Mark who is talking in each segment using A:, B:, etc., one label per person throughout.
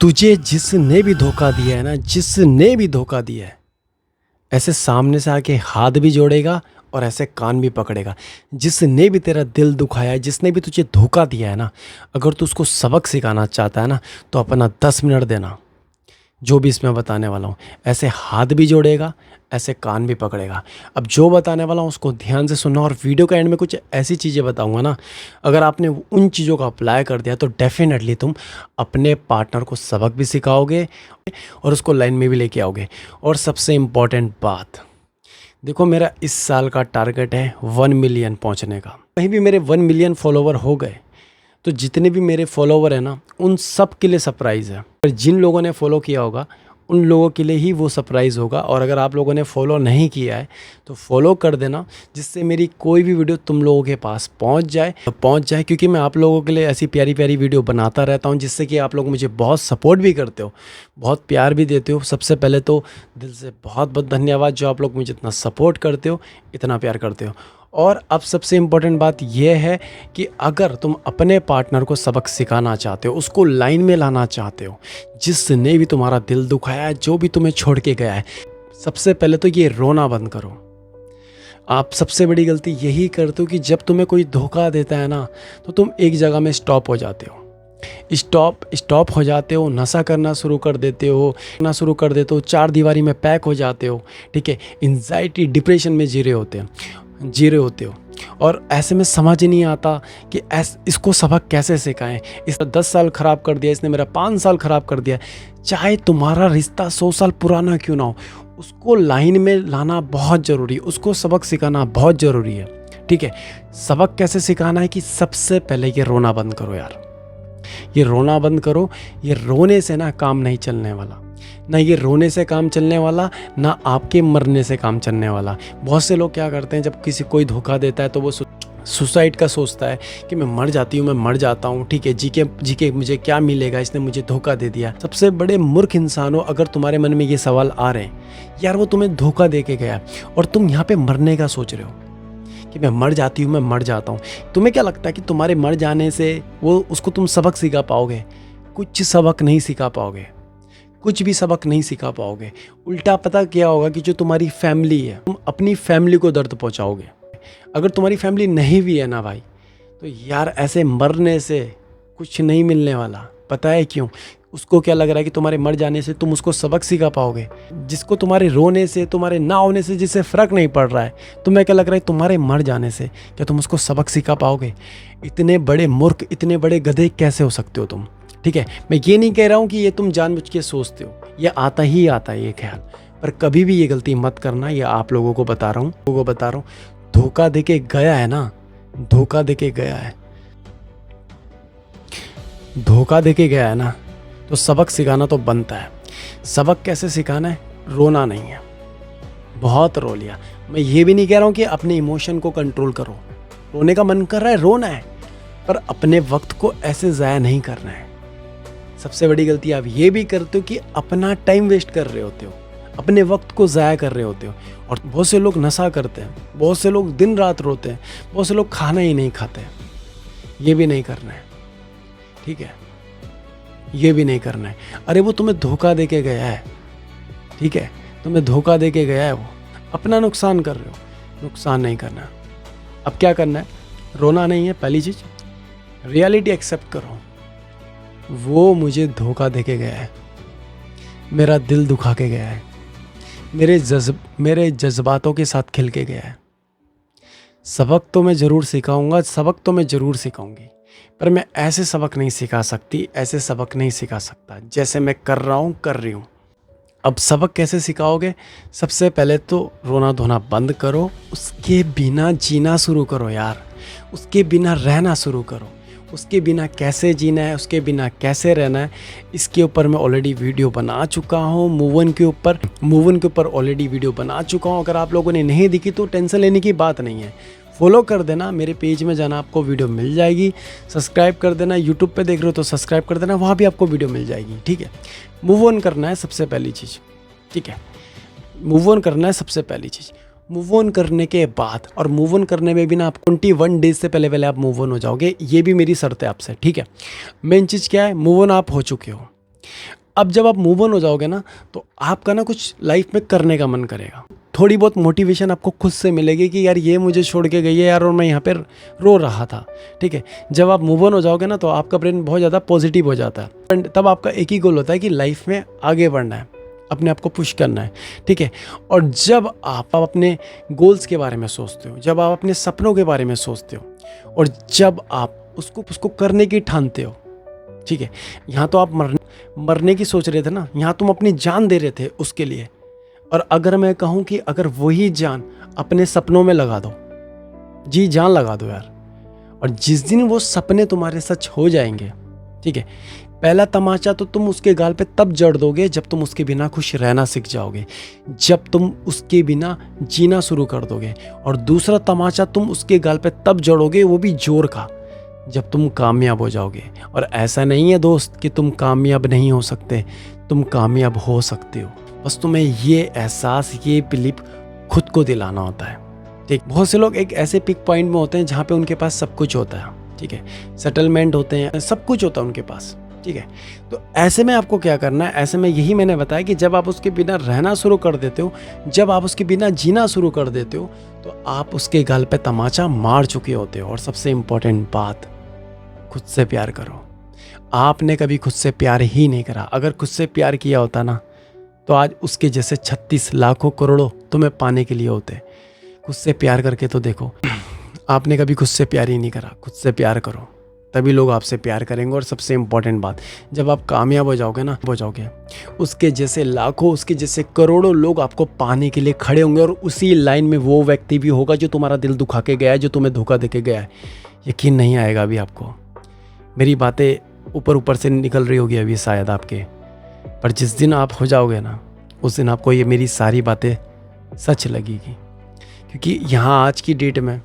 A: तुझे जिसने भी धोखा दिया है ना, जिसने भी धोखा दिया है, ऐसे सामने से आके हाथ भी जोड़ेगा और ऐसे कान भी पकड़ेगा। जिसने भी तेरा दिल दुखाया है, जिसने भी तुझे धोखा दिया है ना, अगर तू उसको सबक सिखाना चाहता है ना, तो अपना 10 मिनट देना। जो भी इसमें बताने वाला हूँ, ऐसे हाथ भी जोड़ेगा, ऐसे कान भी पकड़ेगा। अब जो बताने वाला हूँ उसको ध्यान से सुनना, और वीडियो के एंड में कुछ ऐसी चीज़ें बताऊँगा ना, अगर आपने उन चीज़ों को अप्लाई कर दिया तो डेफिनेटली तुम अपने पार्टनर को सबक भी सिखाओगे और उसको लाइन में भी लेके आओगे। और सबसे इम्पॉर्टेंट बात, देखो मेरा इस साल का टारगेट है 1 मिलियन पहुंचने का। कहीं भी मेरे 1 मिलियन फॉलोवर हो गए तो जितने भी मेरे फॉलोवर हैं ना, उन सब के लिए सरप्राइज़ है। पर जिन लोगों ने फॉलो किया होगा उन लोगों के लिए ही वो सरप्राइज़ होगा, और अगर आप लोगों ने फॉलो नहीं किया है तो फॉलो कर देना, जिससे मेरी कोई भी वीडियो तुम लोगों के पास पहुंच जाए क्योंकि मैं आप लोगों के लिए ऐसी प्यारी प्यारी वीडियो बनाता रहता हूं, जिससे कि आप लोग मुझे बहुत सपोर्ट भी करते हो, बहुत प्यार भी देते हो। सबसे पहले तो दिल से बहुत बहुत धन्यवाद जो आप लोग मुझे इतना सपोर्ट करते हो, इतना प्यार करते हो। और अब सबसे इम्पोर्टेंट बात यह है कि अगर तुम अपने पार्टनर को सबक सिखाना चाहते हो, उसको लाइन में लाना चाहते हो, जिसने भी तुम्हारा दिल दुखाया है, जो भी तुम्हें छोड़ के गया है, सबसे पहले तो ये रोना बंद करो। आप सबसे बड़ी गलती यही करते हो कि जब तुम्हें कोई धोखा देता है ना, तो तुम एक जगह में स्टॉप हो जाते हो, स्टॉप हो जाते हो, नशा करना शुरू कर देते हो, चार दीवारी में पैक हो जाते हो, ठीक है, एंजाइटी डिप्रेशन में जी रहे होते हो। और ऐसे में समझ नहीं आता कि इसको सबक कैसे सिखाएं। इस 10 साल ख़राब कर दिया, इसने मेरा 5 साल ख़राब कर दिया। चाहे तुम्हारा रिश्ता 100 साल पुराना क्यों ना हो, उसको लाइन में लाना बहुत ज़रूरी है, उसको सबक सिखाना बहुत ज़रूरी है, ठीक है। सबक कैसे सिखाना है कि सबसे पहले ये रोना बंद करो यार, ये रोना बंद करो। ये रोने से ना काम नहीं चलने वाला, ना ये रोने से काम चलने वाला, ना आपके मरने से काम चलने वाला। बहुत से लोग क्या करते हैं, जब कोई धोखा देता है तो वो सुसाइड का सोचता है कि मैं मर जाता हूँ, ठीक है, जी के मुझे क्या मिलेगा, इसने मुझे धोखा दे दिया। सबसे बड़े मूर्ख इंसान हो अगर तुम्हारे मन में ये सवाल आ रहे हैं, यार वो तुम्हें धोखा दे के गया और तुम यहाँ पे मरने का सोच रहे हो कि मैं मर जाता हूँ। तुम्हें क्या लगता है कि तुम्हारे मर जाने से उसको तुम सबक सिखा पाओगे? कुछ सबक नहीं सिखा पाओगे, कुछ भी सबक नहीं सिखा पाओगे। उल्टा पता क्या होगा कि जो तुम्हारी फैमिली है, तुम अपनी फैमिली को दर्द पहुंचाओगे। अगर तुम्हारी फैमिली नहीं भी है ना भाई, तो यार ऐसे मरने से कुछ नहीं मिलने वाला। पता है क्यों? उसको क्या लग रहा है कि तुम्हारे मर जाने से तुम उसको सबक सिखा पाओगे। जिसको तुम्हारे रोने से, तुम्हारे ना होने से जिससे फ़र्क नहीं पड़ रहा है, तुम्हें क्या लग रहा है तुम्हारे मर जाने से क्या तुम उसको सबक सिखा पाओगे? इतने बड़े मूर्ख, इतने बड़े गधे कैसे हो सकते हो तुम? ठीक है, मैं ये नहीं कह रहा हूँ कि ये तुम जानबूझ के सोचते हो, ये आता है ये ख्याल, पर कभी भी ये गलती मत करना। ये आप लोगों को बता रहा हूँ। धोखा देके गया है ना, धोखा देके गया है ना, तो सबक सिखाना तो बनता है। सबक कैसे सिखाना है? रोना नहीं है। बहुत रो लिया। मैं ये भी नहीं कह रहा हूँ कि अपने इमोशन को कंट्रोल करो, रोने का मन कर रहा है रोना है, पर अपने वक्त को ऐसे ज़ाया नहीं करना है। सबसे बड़ी गलती आप ये भी करते हो कि अपना टाइम वेस्ट कर रहे होते हो, अपने वक्त को ज़ाया कर रहे होते हो। और बहुत से लोग नशा करते हैं, बहुत से लोग दिन रात रोते हैं, बहुत से लोग खाना ही नहीं खाते। ये भी नहीं करना है, ठीक है, ये भी नहीं करना है। अरे वो तुम्हें धोखा दे के गया है, ठीक है, तुम्हें धोखा दे के गया है, वो अपना नुकसान कर रहे हो, नुकसान नहीं करना। अब क्या करना है? रोना नहीं है। पहली चीज़, रियलिटी एक्सेप्ट करो। वो मुझे धोखा दे के गया है, मेरा दिल दुखा के गया है, मेरे जज्बातों के साथ खिल के गया है। सबक तो मैं ज़रूर सिखाऊंगा, सबक तो मैं ज़रूर सिखाऊंगी, पर मैं ऐसे सबक नहीं सिखा सकती, ऐसे सबक नहीं सिखा सकता जैसे मैं कर रही हूँ। अब सबक कैसे सिखाओगे? सबसे पहले तो रोना धोना बंद करो, उसके बिना जीना शुरू करो यार, उसके बिना रहना शुरू करो। उसके बिना कैसे जीना है, उसके बिना कैसे रहना है, इसके ऊपर मैं ऑलरेडी वीडियो बना चुका हूँ। मूव ऑन के ऊपर ऑलरेडी वीडियो बना चुका हूँ। अगर आप लोगों ने नहीं देखी तो टेंशन लेने की बात नहीं है, फॉलो कर देना, मेरे पेज में जाना, आपको वीडियो मिल जाएगी। सब्सक्राइब कर देना, यूट्यूब पे देख रहे हो तो सब्सक्राइब कर देना, वहाँ भी आपको वीडियो मिल जाएगी, ठीक है। मूव ऑन करना है सबसे पहली चीज़, ठीक है, मूव ऑन करना है सबसे पहली चीज़। मूव ऑन करने के बाद, और मूव ऑन करने में भी ना आप 21 डेज से पहले आप मूव ऑन हो जाओगे, ये भी मेरी शर्त है आपसे, ठीक है। मेन चीज़ क्या है? मूव ऑन आप हो चुके हो, अब जब आप मूव ऑन हो जाओगे ना, तो आपका ना कुछ लाइफ में करने का मन करेगा। थोड़ी बहुत मोटिवेशन आपको खुद से मिलेगी कि यार ये मुझे छोड़ के गई है यार, और मैं यहाँ पर रो रहा था। ठीक है, जब आप मूव ऑन हो जाओगे ना, तो आपका ब्रेन बहुत ज़्यादा पॉजिटिव हो जाता है। तब आपका एक ही गोल होता है कि लाइफ में आगे बढ़ना है, अपने आप को पुश करना है। ठीक है, और जब आप अपने गोल्स के बारे में सोचते हो, जब आप अपने सपनों के बारे में सोचते हो, और जब आप उसको करने की ठानते हो, ठीक है, यहाँ तो आप मरने की सोच रहे थे ना, यहाँ तुम अपनी जान दे रहे थे उसके लिए। और अगर मैं कहूँ कि अगर वही जान अपने सपनों में लगा दो, जी जान लगा दो यार, और जिस दिन वो सपने तुम्हारे सच हो जाएंगे, ठीक है, पहला तमाचा तो तुम उसके गाल पे तब जड़ दोगे जब तुम उसके बिना खुश रहना सीख जाओगे, जब तुम उसके बिना जीना शुरू कर दोगे। और दूसरा तमाचा तुम उसके गाल पे तब जड़ोगे, वो भी जोर का, जब तुम कामयाब हो जाओगे। और ऐसा नहीं है दोस्त कि तुम कामयाब नहीं हो सकते, तुम कामयाब हो सकते हो, बस तुम्हें ये एहसास, ये बिलीफ खुद को दिलाना होता है। ठीक, बहुत से लोग एक ऐसे पिक पॉइंट में होते हैं जहाँ पे उनके पास सब कुछ होता है। ठीक है, सेटलमेंट होते हैं, सब कुछ होता है उनके पास। ठीक है, तो ऐसे में आपको क्या करना है, ऐसे में यही मैंने बताया कि जब आप उसके बिना रहना शुरू कर देते हो, जब आप उसके बिना जीना शुरू कर देते हो, तो आप उसके गाल पे तमाचा मार चुके होते हो। और सबसे इम्पोर्टेंट बात, खुद से प्यार करो। आपने कभी खुद से प्यार ही नहीं करा। अगर खुद से प्यार किया होता ना, तो आज उसके जैसे 36 लाखों करोड़ों तुम्हें पाने के लिए होते। खुद से प्यार करके तो देखो। आपने कभी खुद से प्यार ही नहीं करा, खुद से प्यार करो, तभी लोग आपसे प्यार करेंगे। और सबसे इम्पोर्टेंट बात, जब आप कामयाब हो जाओगे ना, हो जाओगे, उसके जैसे लाखों, उसके जैसे करोड़ों लोग आपको पाने के लिए खड़े होंगे। और उसी लाइन में वो व्यक्ति भी होगा जो तुम्हारा दिल दुखा के गया है, जो तुम्हें धोखा दे के गया है। यकीन नहीं आएगा अभी आपको, मेरी बातें ऊपर ऊपर से निकल रही होगी अभी शायद आपके, पर जिस दिन आप हो जाओगे ना, उस दिन आपको ये मेरी सारी बातें सच लगेगी। क्योंकि यहाँ आज की डेट में,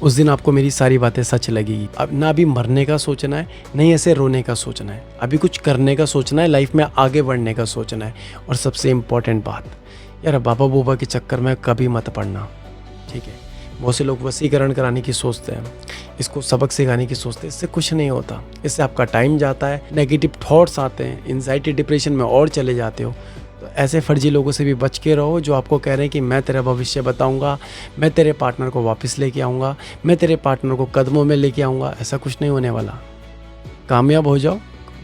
A: उस दिन आपको मेरी सारी बातें सच लगेगी। अब ना अभी मरने का सोचना है, नहीं ऐसे रोने का सोचना है, अभी कुछ करने का सोचना है, लाइफ में आगे बढ़ने का सोचना है। और सबसे इम्पोर्टेंट बात, यार बाबा बूबा के चक्कर में कभी मत पड़ना। ठीक है, बहुत से लोग वसीकरण कराने की सोचते हैं, इसको सबक सिखाने की सोचते हैं, इससे कुछ नहीं होता। इससे आपका टाइम जाता है, नेगेटिव थॉट्स आते हैं, एंजाइटी डिप्रेशन में और चले जाते हो। तो ऐसे फर्जी लोगों से भी बच के रहो जो आपको कह रहे हैं कि मैं तेरा भविष्य बताऊंगा, मैं तेरे पार्टनर को वापस लेके आऊँगा, मैं तेरे पार्टनर को कदमों में लेके आऊँगा। ऐसा कुछ नहीं होने वाला। कामयाब हो जाओ,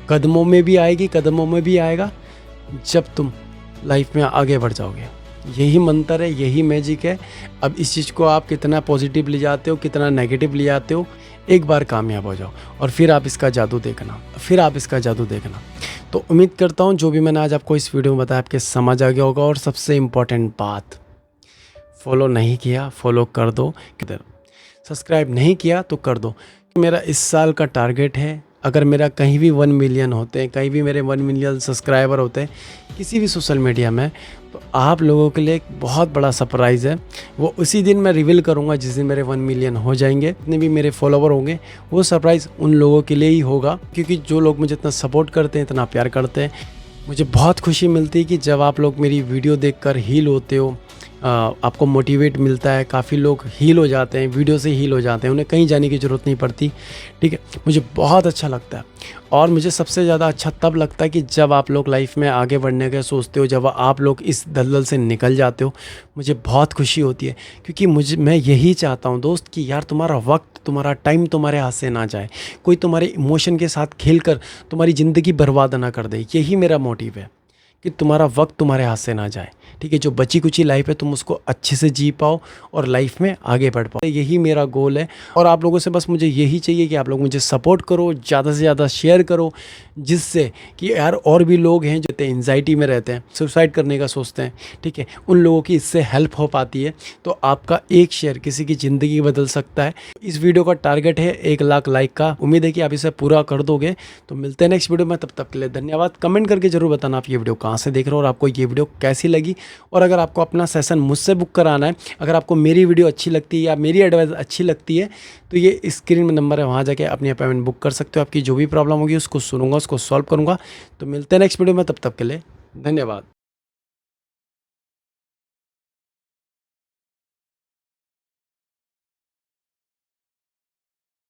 A: कदमों में भी आएगी, कदमों में भी आएगा, जब तुम लाइफ में आगे बढ़ जाओगे। यही मंत्र है, यही मैजिक है। अब इस चीज़ को आप कितना पॉजिटिव ले जाते हो, कितना नेगेटिव ले जाते हो, एक बार कामयाब हो जाओ और फिर आप इसका जादू देखना, फिर आप इसका जादू देखना। तो उम्मीद करता हूँ जो भी मैंने आज आपको इस वीडियो में बताया आपके समझ आ गया होगा। और सबसे इम्पॉर्टेंट बात, फॉलो नहीं किया फॉलो कर दो, किधर सब्सक्राइब नहीं किया तो कर दो। मेरा इस साल का टारगेट है, अगर मेरा कहीं भी 1 मिलियन होते हैं, कहीं भी मेरे 1 मिलियन सब्सक्राइबर होते हैं किसी भी सोशल मीडिया में, तो आप लोगों के लिए एक बहुत बड़ा सरप्राइज़ है। वो उसी दिन मैं रिवील करूँगा जिस दिन मेरे 1 मिलियन हो जाएंगे। जितने भी मेरे फॉलोवर होंगे वो सरप्राइज़ उन लोगों के लिए ही होगा, क्योंकि जो लोग मुझे इतना सपोर्ट करते हैं, इतना प्यार करते हैं। मुझे बहुत खुशी मिलती है कि जब आप लोग मेरी वीडियो देखकर हील होते हो, आपको मोटिवेट मिलता है। काफ़ी लोग हील हो जाते हैं, वीडियो से हील हो जाते हैं, उन्हें कहीं जाने की ज़रूरत नहीं पड़ती। ठीक है, मुझे बहुत अच्छा लगता है। और मुझे सबसे ज़्यादा अच्छा तब लगता है कि जब आप लोग लाइफ में आगे बढ़ने का सोचते हो, जब आप लोग इस दलदल से निकल जाते हो, मुझे बहुत खुशी होती है। क्योंकि मैं यही चाहता हूँ दोस्त कि यार तुम्हारा वक्त, तुम्हारा टाइम तुम्हारे हाथ से ना जाए, कोई तुम्हारे इमोशन के साथ खेलकर तुम्हारी ज़िंदगी बर्बाद ना कर दे। यही मेरा मोटिव है कि तुम्हारा वक्त तुम्हारे हाथ से ना जाए। ठीक है, जो बची कुची लाइफ है तुम उसको अच्छे से जी पाओ और लाइफ में आगे बढ़ पाओ, यही मेरा गोल है। और आप लोगों से बस मुझे यही चाहिए कि आप लोग मुझे सपोर्ट करो, ज़्यादा से ज़्यादा शेयर करो, जिससे कि यार और भी लोग हैं जो एंजाइटी में रहते हैं, सुसाइड करने का सोचते हैं, ठीक है, उन लोगों की इससे हेल्प हो पाती है। तो आपका एक शेयर किसी की ज़िंदगी बदल सकता है। इस वीडियो का टारगेट है 1 लाख लाइक का। उम्मीद है कि आप इसे पूरा कर दोगे। तो मिलते हैं नेक्स्ट वीडियो में, तब तक के लिए धन्यवाद। कमेंट करके जरूर बताना आप ये वीडियो कहाँ से देख रहे हो और आपको ये वीडियो कैसी लगी। और अगर आपको अपना सेशन मुझसे बुक कराना है, अगर आपको मेरी वीडियो अच्छी लगती है या मेरी एडवाइस अच्छी लगती है, तो ये स्क्रीन में नंबर है, वहाँ जाके अपनी अपॉइंटमेंट बुक कर सकते हो। आपकी जो भी प्रॉब्लम होगी उसको सुनूंगा, उसको सॉल्व करूँगा। तो मिलते हैं नेक्स्ट वीडियो में, तब तक के लिए धन्यवाद।